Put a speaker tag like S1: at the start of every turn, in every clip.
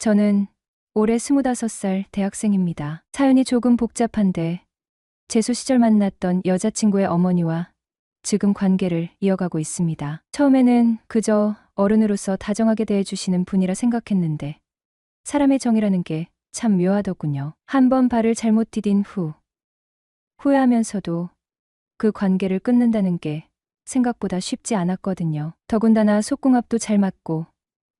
S1: 저는 올해 25살 대학생입니다. 사연이 조금 복잡한데 재수 시절 만났던 여자친구의 어머니와 지금 관계를 이어가고 있습니다. 처음에는 그저 어른으로서 다정하게 대해주시는 분이라 생각했는데 사람의 정이라는 게 참 묘하더군요. 한 번 발을 잘못 디딘 후 후회하면서도 그 관계를 끊는다는 게 생각보다 쉽지 않았거든요. 더군다나 속궁합도 잘 맞고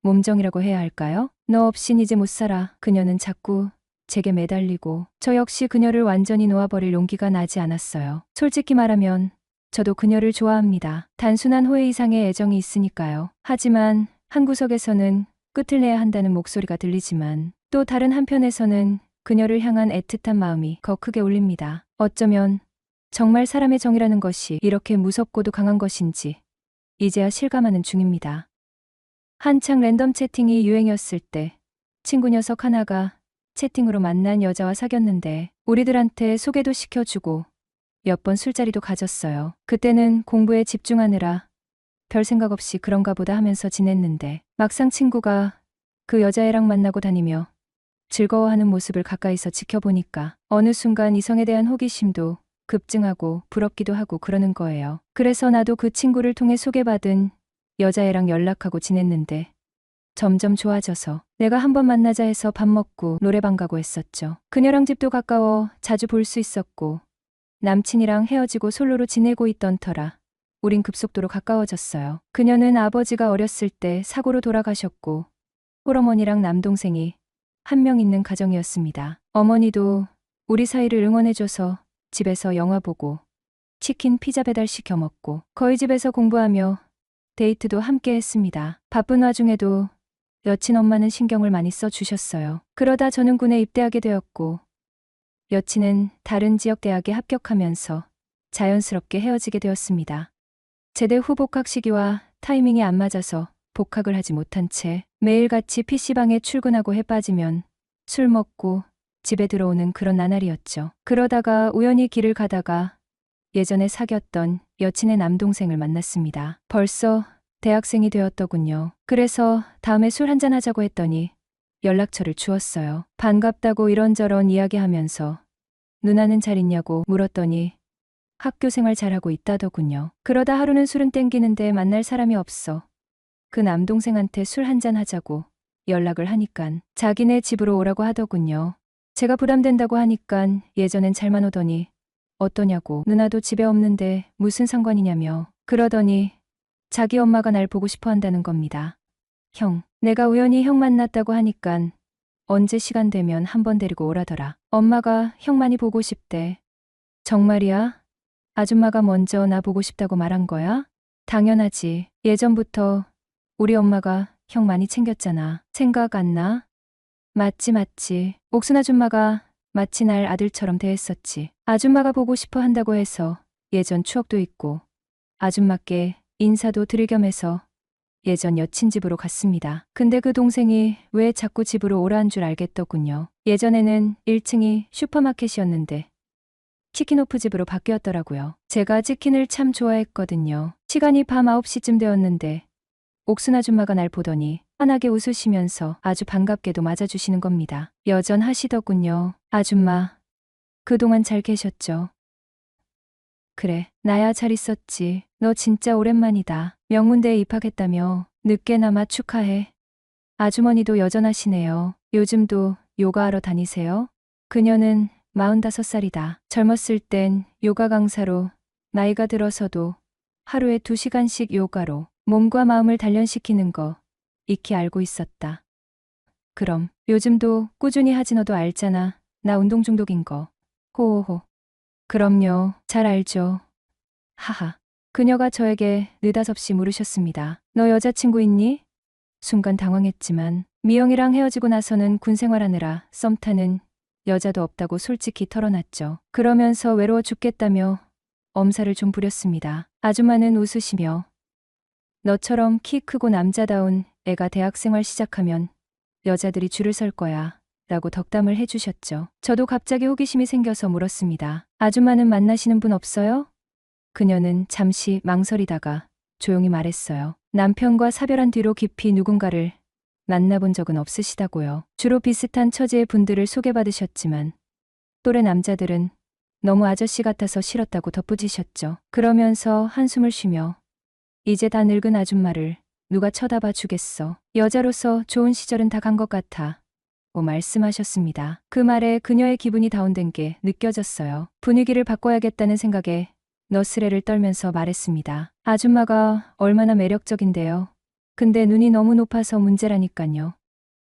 S1: 몸정이라고 해야 할까요? 너 없인 이제 못 살아. 그녀는 자꾸 제게 매달리고 저 역시 그녀를 완전히 놓아버릴 용기가 나지 않았어요. 솔직히 말하면 저도 그녀를 좋아합니다. 단순한 호의 이상의 애정이 있으니까요. 하지만 한 구석에서는 끝을 내야 한다는 목소리가 들리지만 또 다른 한편에서는 그녀를 향한 애틋한 마음이 더 크게 울립니다. 어쩌면 정말 사람의 정이라는 것이 이렇게 무섭고도 강한 것인지 이제야 실감하는 중입니다. 한창 랜덤 채팅이 유행이었을 때 친구 녀석 하나가 채팅으로 만난 여자와 사귀었는데 우리들한테 소개도 시켜주고 몇 번 술자리도 가졌어요. 그때는 공부에 집중하느라 별 생각 없이 그런가 보다 하면서 지냈는데 막상 친구가 그 여자애랑 만나고 다니며 즐거워하는 모습을 가까이서 지켜보니까 어느 순간 이성에 대한 호기심도 급증하고 부럽기도 하고 그러는 거예요. 그래서 나도 그 친구를 통해 소개받은 여자애랑 연락하고 지냈는데 점점 좋아져서 내가 한번 만나자 해서 밥 먹고 노래방 가고 했었죠. 그녀랑 집도 가까워 자주 볼 수 있었고 남친이랑 헤어지고 솔로로 지내고 있던 터라 우린 급속도로 가까워졌어요. 그녀는 아버지가 어렸을 때 사고로 돌아가셨고 홀어머니랑 남동생이 한 명 있는 가정이었습니다. 어머니도 우리 사이를 응원해줘서 집에서 영화 보고 치킨 피자 배달시켜 먹고 거의 집에서 공부하며 데이트도 함께 했습니다. 바쁜 와중에도 여친 엄마는 신경을 많이 써주셨어요. 그러다 저는 군에 입대하게 되었고 여친은 다른 지역 대학에 합격하면서 자연스럽게 헤어지게 되었습니다. 제대 후 복학 시기와 타이밍이 안 맞아서 복학을 하지 못한 채 매일같이 PC방에 출근하고 해 빠지면 술 먹고 집에 들어오는 그런 나날이었죠. 그러다가 우연히 길을 가다가 예전에 사귀었던 여친의 남동생을 만났습니다. 벌써 대학생이 되었더군요. 그래서 다음에 술 한잔 하자고 했더니 연락처를 주었어요. 반갑다고 이런저런 이야기하면서 누나는 잘 있냐고 물었더니 학교 생활 잘하고 있다더군요. 그러다 하루는 술은 땡기는데 만날 사람이 없어 그 남동생한테 술 한잔 하자고 연락을 하니깐 자기네 집으로 오라고 하더군요. 제가 부담된다고 하니깐 예전엔 잘만 오더니 어떠냐고 누나도 집에 없는데 무슨 상관이냐며 그러더니 자기 엄마가 날 보고 싶어 한다는 겁니다. 형, 내가 우연히 형 만났다고 하니깐 언제 시간 되면 한번 데리고 오라더라. 엄마가 형 많이 보고 싶대. 정말이야? 아줌마가 먼저 나 보고 싶다고 말한 거야? 당연하지. 예전부터 우리 엄마가 형 많이 챙겼잖아. 생각 안 나? 맞지. 옥순 아줌마가 마치 날 아들처럼 대했었지. 아줌마가 보고 싶어 한다고 해서 예전 추억도 있고 아줌마께 인사도 드릴 겸 해서 예전 여친 집으로 갔습니다. 근데 그 동생이 왜 자꾸 집으로 오라는 줄 알겠더군요. 예전에는 1층이 슈퍼마켓이었는데 치킨오프 집으로 바뀌었더라고요. 제가 치킨을 참 좋아했거든요. 시간이 밤 9시쯤 되었는데 옥순 아줌마가 날 보더니 환하게 웃으시면서 아주 반갑게도 맞아주시는 겁니다. 여전하시더군요. 아줌마, 그동안 잘 계셨죠? 그래, 나야 잘 있었지. 너 진짜 오랜만이다. 명문대에 입학했다며. 늦게나마 축하해. 아주머니도 여전하시네요. 요즘도 요가하러 다니세요? 그녀는 45살이다. 젊었을 땐 요가 강사로, 나이가 들어서도 하루에 2시간씩 요가로 몸과 마음을 단련시키는 거 익히 알고 있었다. 그럼 요즘도 꾸준히 하지 너도 알잖아. 나 운동 중독인 거. 호호호. 그럼요. 잘 알죠. 하하. 그녀가 저에게 느닷없이 물으셨습니다. 너 여자친구 있니? 순간 당황했지만 미영이랑 헤어지고 나서는 군 생활하느라 썸 타는 여자도 없다고 솔직히 털어놨죠. 그러면서 외로워 죽겠다며 엄살을 좀 부렸습니다. 아줌마는 웃으시며 너처럼 키 크고 남자다운 애가 대학생활 시작하면 여자들이 줄을 설 거야 라고 덕담을 해주셨죠. 저도 갑자기 호기심이 생겨서 물었습니다. 아줌마는 만나시는 분 없어요? 그녀는 잠시 망설이다가 조용히 말했어요. 남편과 사별한 뒤로 깊이 누군가를 만나본 적은 없으시다고요. 주로 비슷한 처지의 분들을 소개받으셨지만 또래 남자들은 너무 아저씨 같아서 싫었다고 덧붙이셨죠. 그러면서 한숨을 쉬며 이제 다 늙은 아줌마를 누가 쳐다봐 주겠어. 여자로서 좋은 시절은 다 간 것 같아. 고 말씀하셨습니다. 그 말에 그녀의 기분이 다운된 게 느껴졌어요. 분위기를 바꿔야겠다는 생각에 너스레를 떨면서 말했습니다. 아줌마가 얼마나 매력적인데요. 근데 눈이 너무 높아서 문제라니깐요.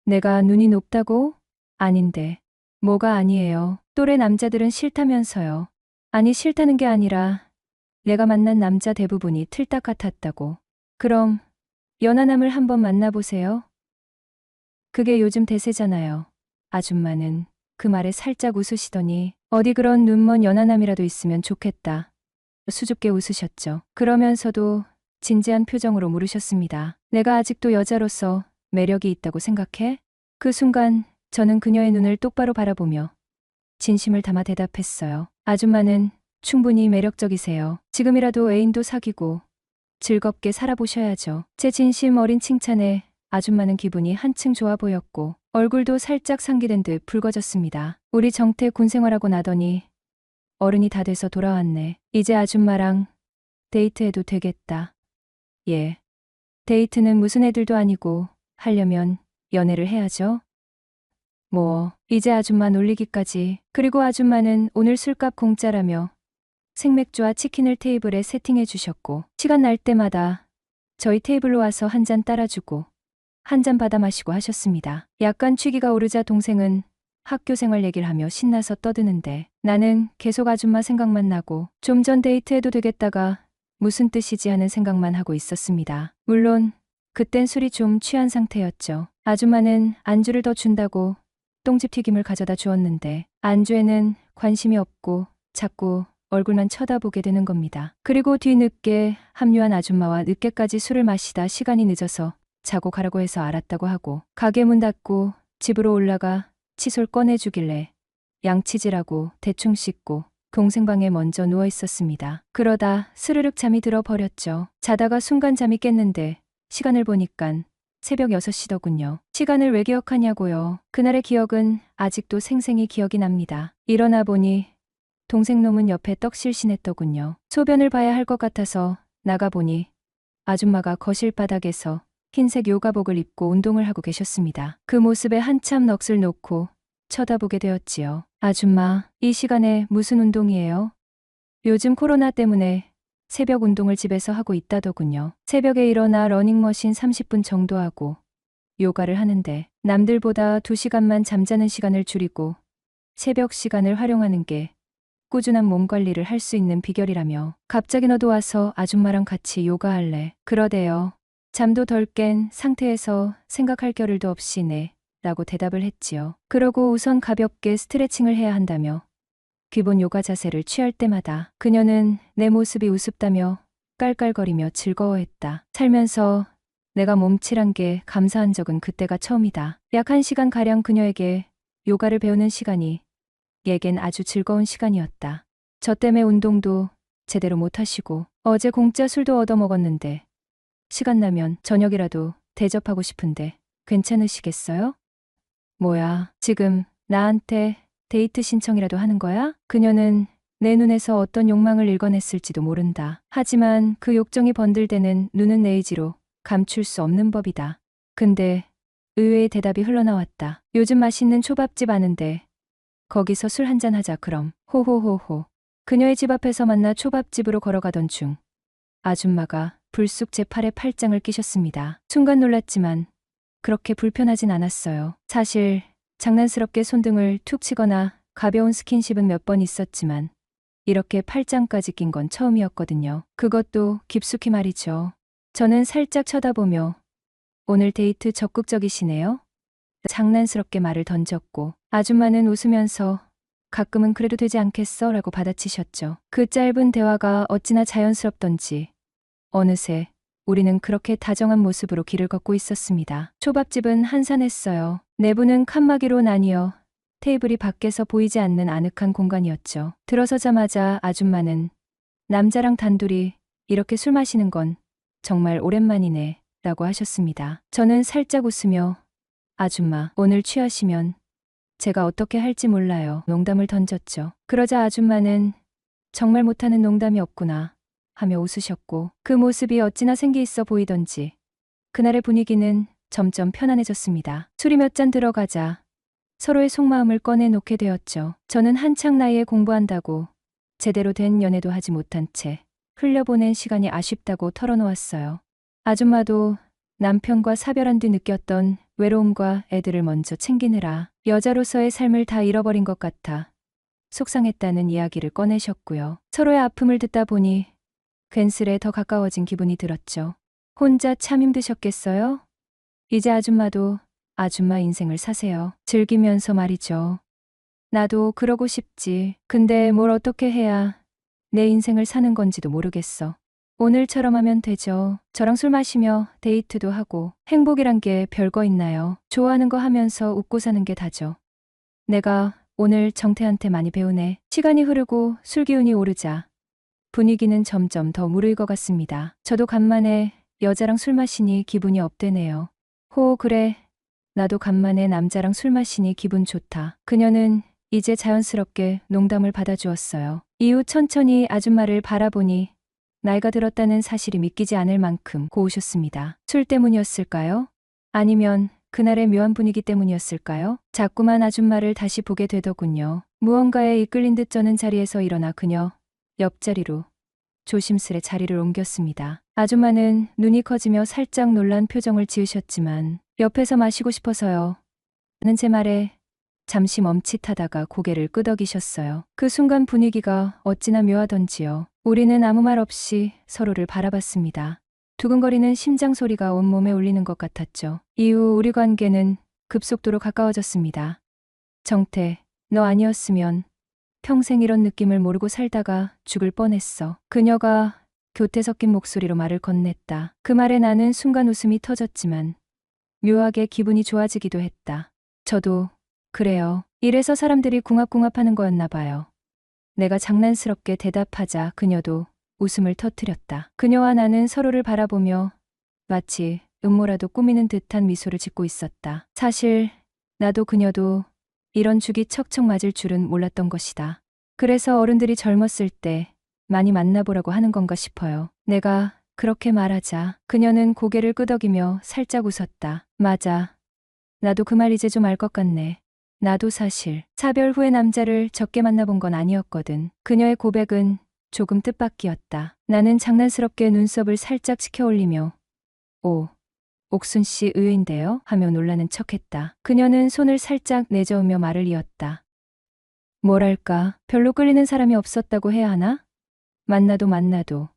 S1: 내가 눈이 높다고? 아닌데. 뭐가 아니에요. 또래 남자들은 싫다면서요. 아니 싫다는 게 아니라 내가 만난 남자 대부분이 틀딱 같았다고. 그럼 연하남을 한번 만나보세요. 그게 요즘 대세잖아요. 아줌마는 그 말에 살짝 웃으시더니 어디 그런 눈먼 연하남이라도 있으면 좋겠다. 수줍게 웃으셨죠. 그러면서도 진지한 표정으로 물으셨습니다. 내가 아직도 여자로서 매력이 있다고 생각해? 그 순간 저는 그녀의 눈을 똑바로 바라보며 진심을 담아 대답했어요. 아줌마는 충분히 매력적이세요. 지금이라도 애인도 사귀고 즐겁게 살아보셔야죠. 제 진심 어린 칭찬에 아줌마는 기분이 한층 좋아 보였고 얼굴도 살짝 상기된 듯 붉어졌습니다. 우리 정태 군 생활하고 나더니 어른이 다 돼서 돌아왔네. 이제 아줌마랑 데이트해도 되겠다. 예. 데이트는 무슨 애들도 아니고 하려면 연애를 해야죠. 뭐 이제 아줌마 놀리기까지. 그리고 아줌마는 오늘 술값 공짜라며 생맥주와 치킨을 테이블에 세팅해 주셨고 시간 날 때마다 저희 테이블로 와서 한 잔 따라주고 한 잔 받아 마시고 하셨습니다. 약간 취기가 오르자 동생은 학교 생활 얘기를 하며 신나서 떠드는데 나는 계속 아줌마 생각만 나고 좀 전 데이트해도 되겠다가 무슨 뜻이지 하는 생각만 하고 있었습니다. 물론 그땐 술이 좀 취한 상태였죠. 아줌마는 안주를 더 준다고 똥집 튀김을 가져다 주었는데 안주에는 관심이 없고 자꾸 얼굴만 쳐다보게 되는 겁니다. 그리고 뒤늦게 합류한 아줌마와 늦게까지 술을 마시다 시간이 늦어서 자고 가라고 해서 알았다고 하고 가게 문 닫고 집으로 올라가 칫솔 꺼내주길래 양치질하고 대충 씻고 동생 방에 먼저 누워 있었습니다. 그러다 스르륵 잠이 들어 버렸죠. 자다가 순간 잠이 깼는데 시간을 보니깐 새벽 6시더군요. 시간을 왜 기억하냐고요. 그날의 기억은 아직도 생생히 기억이 납니다. 일어나 보니 동생 놈은 옆에 떡실신했더군요. 소변을 봐야 할 것 같아서 나가보니 아줌마가 거실 바닥에서 흰색 요가복을 입고 운동을 하고 계셨습니다. 그 모습에 한참 넋을 놓고 쳐다보게 되었지요. 아줌마, 이 시간에 무슨 운동이에요? 요즘 코로나 때문에 새벽 운동을 집에서 하고 있다더군요. 새벽에 일어나 러닝머신 30분 정도 하고 요가를 하는데 남들보다 2시간만 잠자는 시간을 줄이고 새벽 시간을 활용하는 게 꾸준한 몸 관리를 할 수 있는 비결이라며 갑자기 너도 와서 아줌마랑 같이 요가할래. 그러대요. 잠도 덜 깬 상태에서 생각할 겨를도 없이 네 라고 대답을 했지요. 그러고 우선 가볍게 스트레칭을 해야 한다며 기본 요가 자세를 취할 때마다 그녀는 내 모습이 우습다며 깔깔거리며 즐거워했다. 살면서 내가 몸치란 게 감사한 적은 그때가 처음이다. 약 1시간가량 그녀에게 요가를 배우는 시간이 얘겐 아주 즐거운 시간이었다. 저 때문에 운동도 제대로 못하시고 어제 공짜 술도 얻어먹었는데 시간 나면 저녁이라도 대접하고 싶은데 괜찮으시겠어요? 뭐야, 지금 나한테 데이트 신청이라도 하는 거야? 그녀는 내 눈에서 어떤 욕망을 읽어냈을지도 모른다. 하지만 그 욕정이 번들대는 눈은 내 의지로 감출 수 없는 법이다. 근데 의외의 대답이 흘러나왔다. 요즘 맛있는 초밥집 아는데 거기서 술 한잔 하자 그럼. 호호호호. 그녀의 집 앞에서 만나 초밥집으로 걸어가던 중 아줌마가 불쑥 제 팔에 팔짱을 끼셨습니다. 순간 놀랐지만 그렇게 불편하진 않았어요. 사실 장난스럽게 손등을 툭 치거나 가벼운 스킨십은 몇 번 있었지만 이렇게 팔짱까지 낀 건 처음이었거든요. 그것도 깊숙이 말이죠. 저는 살짝 쳐다보며 오늘 데이트 적극적이시네요. 장난스럽게 말을 던졌고 아줌마는 웃으면서 가끔은 그래도 되지 않겠어? 라고 받아치셨죠. 그 짧은 대화가 어찌나 자연스럽던지 어느새 우리는 그렇게 다정한 모습으로 길을 걷고 있었습니다. 초밥집은 한산했어요. 내부는 칸막이로 나뉘어 테이블이 밖에서 보이지 않는 아늑한 공간이었죠. 들어서자마자 아줌마는 남자랑 단둘이 이렇게 술 마시는 건 정말 오랜만이네 라고 하셨습니다. 저는 살짝 웃으며 아줌마, 오늘 취하시면 제가 어떻게 할지 몰라요. 농담을 던졌죠. 그러자 아줌마는 정말 못하는 농담이 없구나 하며 웃으셨고 그 모습이 어찌나 생기 있어 보이던지 그날의 분위기는 점점 편안해졌습니다. 술이 몇 잔 들어가자 서로의 속마음을 꺼내놓게 되었죠. 저는 한창 나이에 공부한다고 제대로 된 연애도 하지 못한 채 흘려보낸 시간이 아쉽다고 털어놓았어요. 아줌마도 남편과 사별한 뒤 느꼈던 외로움과 애들을 먼저 챙기느라 여자로서의 삶을 다 잃어버린 것 같아 속상했다는 이야기를 꺼내셨고요. 서로의 아픔을 듣다 보니 괜스레 더 가까워진 기분이 들었죠. 혼자 참 힘드셨겠어요? 이제 아줌마도 아줌마 인생을 사세요. 즐기면서 말이죠. 나도 그러고 싶지. 근데 뭘 어떻게 해야 내 인생을 사는 건지도 모르겠어. 오늘처럼 하면 되죠. 저랑 술 마시며 데이트도 하고 행복이란 게 별거 있나요? 좋아하는 거 하면서 웃고 사는 게 다죠. 내가 오늘 정태한테 많이 배우네. 시간이 흐르고 술 기운이 오르자 분위기는 점점 더 무르익어갔습니다. 저도 간만에 여자랑 술 마시니 기분이 업되네요. 그래. 나도 간만에 남자랑 술 마시니 기분 좋다. 그녀는 이제 자연스럽게 농담을 받아주었어요. 이후 천천히 아줌마를 바라보니 나이가 들었다는 사실이 믿기지 않을 만큼 고우셨습니다. 술 때문이었을까요? 아니면 그날의 묘한 분위기 때문이었을까요? 자꾸만 아줌마를 다시 보게 되더군요. 무언가에 이끌린 듯 저는 자리에서 일어나 그녀 옆자리로 조심스레 자리를 옮겼습니다. 아줌마는 눈이 커지며 살짝 놀란 표정을 지으셨지만 옆에서 마시고 싶어서요. 는 제 말에 잠시 멈칫하다가 고개를 끄덕이셨어요. 그 순간 분위기가 어찌나 묘하던지요. 우리는 아무 말 없이 서로를 바라봤습니다. 두근거리는 심장 소리가 온몸에 울리는 것 같았죠. 이후 우리 관계는 급속도로 가까워졌습니다. 정태, 너 아니었으면 평생 이런 느낌을 모르고 살다가 죽을 뻔했어. 그녀가 교태 섞인 목소리로 말을 건넸다. 그 말에 나는 순간 웃음이 터졌지만 묘하게 기분이 좋아지기도 했다. 저도 그래요. 이래서 사람들이 궁합궁합하는 거였나 봐요. 내가 장난스럽게 대답하자 그녀도 웃음을 터뜨렸다. 그녀와 나는 서로를 바라보며 마치 음모라도 꾸미는 듯한 미소를 짓고 있었다. 사실 나도 그녀도 이런 죽이 척척 맞을 줄은 몰랐던 것이다. 그래서 어른들이 젊었을 때 많이 만나보라고 하는 건가 싶어요. 내가 그렇게 말하자 그녀는 고개를 끄덕이며 살짝 웃었다. 맞아. 나도 그 말 이제 좀 알 것 같네. 나도 사실 사별 후에 남자를 적게 만나본 건 아니었거든. 그녀의 고백은 조금 뜻밖이었다. 나는 장난스럽게 눈썹을 살짝 치켜올리며 옥순 씨 의외인데요? 하며 놀라는 척했다. 그녀는 손을 살짝 내저으며 말을 이었다. 뭐랄까, 별로 끌리는 사람이 없었다고 해야 하나? 만나도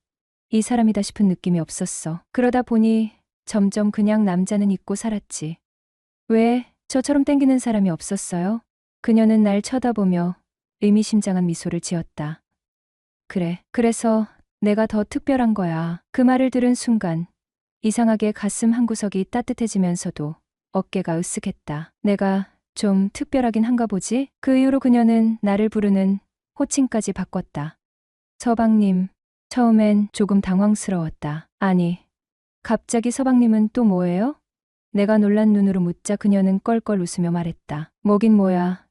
S1: 이 사람이다 싶은 느낌이 없었어. 그러다 보니 점점 그냥 남자는 잊고 살았지. 왜 저처럼 땡기는 사람이 없었어요? 그녀는 날 쳐다보며 의미심장한 미소를 지었다. 그래, 그래서 내가 더 특별한 거야. 그 말을 들은 순간 이상하게 가슴 한구석이 따뜻해지면서도 어깨가 으쓱했다. 내가 좀 특별하긴 한가 보지? 그 이후로 그녀는 나를 부르는 호칭까지 바꿨다. 서방님. 처음엔 조금 당황스러웠다. 아니, 갑자기 서방님은 또 뭐예요? 내가 놀란 눈으로 묻자 그녀는 껄껄 웃으며 말했다. 뭐긴 뭐야.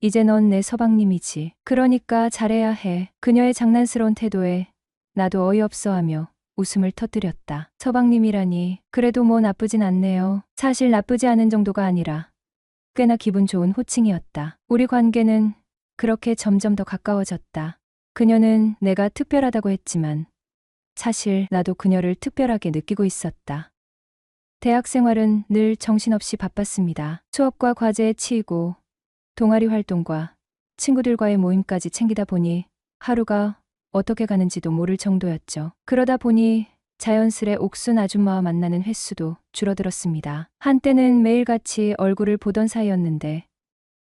S1: 이제 넌 내 서방님이지. 그러니까 잘해야 해. 그녀의 장난스러운 태도에 나도 어이없어하며 웃음을 터뜨렸다. 서방님이라니. 그래도 뭐 나쁘진 않네요. 사실 나쁘지 않은 정도가 아니라 꽤나 기분 좋은 호칭이었다. 우리 관계는 그렇게 점점 더 가까워졌다. 그녀는 내가 특별하다고 했지만 사실 나도 그녀를 특별하게 느끼고 있었다. 대학 생활은 늘 정신없이 바빴습니다. 수업과 과제에 치이고 동아리 활동과 친구들과의 모임까지 챙기다 보니 하루가 어떻게 가는지도 모를 정도였죠. 그러다 보니 자연스레 옥순 아줌마와 만나는 횟수도 줄어들었습니다. 한때는 매일같이 얼굴을 보던 사이였는데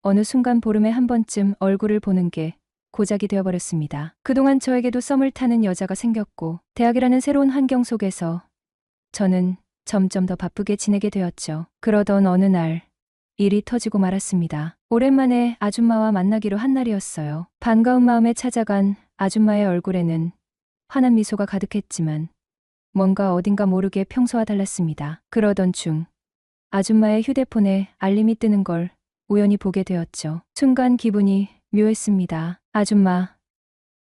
S1: 어느 순간 보름에 한 번쯤 얼굴을 보는 게 고작이 되어버렸습니다. 그동안 저에게도 썸을 타는 여자가 생겼고 대학이라는 새로운 환경 속에서 저는 점점 더 바쁘게 지내게 되었죠. 그러던 어느 날 일이 터지고 말았습니다. 오랜만에 아줌마와 만나기로 한 날이었어요. 반가운 마음에 찾아간 아줌마의 얼굴에는 환한 미소가 가득했지만 뭔가 어딘가 모르게 평소와 달랐습니다. 그러던 중 아줌마의 휴대폰에 알림이 뜨는 걸 우연히 보게 되었죠. 순간 기분이 묘했습니다. 아줌마,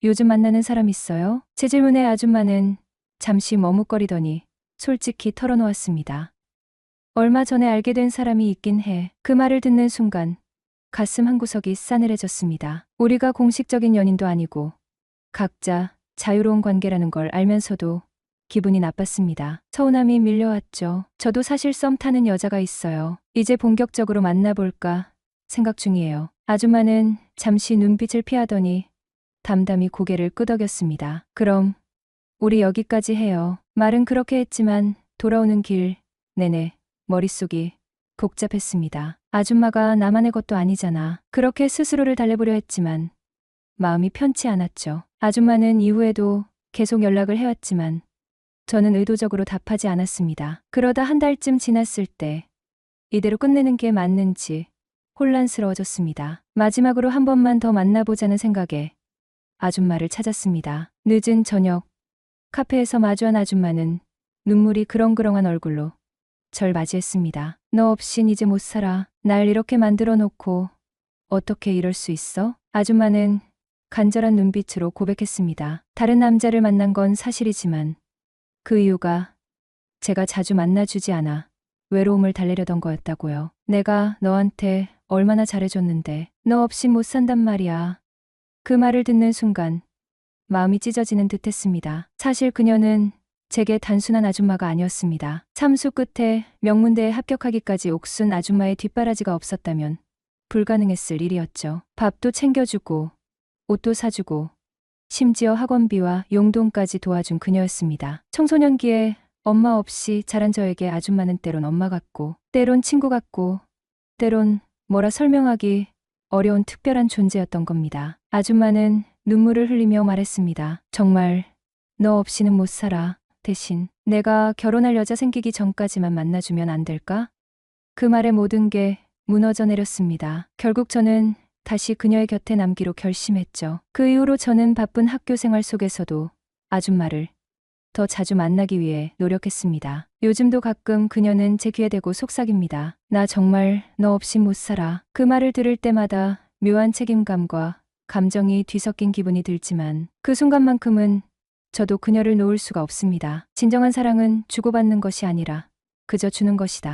S1: 요즘 만나는 사람 있어요? 제 질문에 아줌마는 잠시 머뭇거리더니 솔직히 털어놓았습니다. 얼마 전에 알게 된 사람이 있긴 해. 그 말을 듣는 순간 가슴 한구석이 싸늘해졌습니다. 우리가 공식적인 연인도 아니고 각자 자유로운 관계라는 걸 알면서도 기분이 나빴습니다. 서운함이 밀려왔죠. 저도 사실 썸 타는 여자가 있어요. 이제 본격적으로 만나볼까 생각 중이에요. 아줌마는 잠시 눈빛을 피하더니 담담히 고개를 끄덕였습니다. 그럼 우리 여기까지 해요. 말은 그렇게 했지만 돌아오는 길 내내 머릿속이 복잡했습니다. 아줌마가 나만의 것도 아니잖아. 그렇게 스스로를 달래보려 했지만 마음이 편치 않았죠. 아줌마는 이후에도 계속 연락을 해왔지만 저는 의도적으로 답하지 않았습니다. 그러다 한 달쯤 지났을 때 이대로 끝내는 게 맞는지 혼란스러워졌습니다. 마지막으로 한 번만 더 만나보자는 생각에 아줌마를 찾았습니다. 늦은 저녁 카페에서 마주한 아줌마는 눈물이 그렁그렁한 얼굴로 절 맞이했습니다. 너 없인 이제 못 살아. 날 이렇게 만들어 놓고 어떻게 이럴 수 있어? 아줌마는 간절한 눈빛으로 고백했습니다. 다른 남자를 만난 건 사실이지만 그 이유가 제가 자주 만나주지 않아 외로움을 달래려던 거였다고요. 내가 너한테 얼마나 잘해줬는데 너 없인 못 산단 말이야. 그 말을 듣는 순간 마음이 찢어지는 듯했습니다. 사실 그녀는 제게 단순한 아줌마가 아니었습니다. 참수 끝에 명문대에 합격하기까지 옥순 아줌마의 뒷바라지가 없었다면 불가능했을 일이었죠. 밥도 챙겨주고 옷도 사주고 심지어 학원비와 용돈까지 도와준 그녀였습니다. 청소년기에 엄마 없이 자란 저에게 아줌마는 때론 엄마 같고 때론 친구 같고 때론 뭐라 설명하기 어려운 특별한 존재였던 겁니다. 아줌마는 눈물을 흘리며 말했습니다. 정말 너 없이는 못 살아. 대신 내가 결혼할 여자 생기기 전까지만 만나주면 안 될까? 그 말에 모든 게 무너져 내렸습니다. 결국 저는 다시 그녀의 곁에 남기로 결심했죠. 그 이후로 저는 바쁜 학교 생활 속에서도 아줌마를 더 자주 만나기 위해 노력했습니다. 요즘도 가끔 그녀는 제 귀에 대고 속삭입니다. 나 정말 너 없이 못 살아. 그 말을 들을 때마다 묘한 책임감과 감정이 뒤섞인 기분이 들지만 그 순간만큼은 저도 그녀를 놓을 수가 없습니다. 진정한 사랑은 주고받는 것이 아니라 그저 주는 것이다.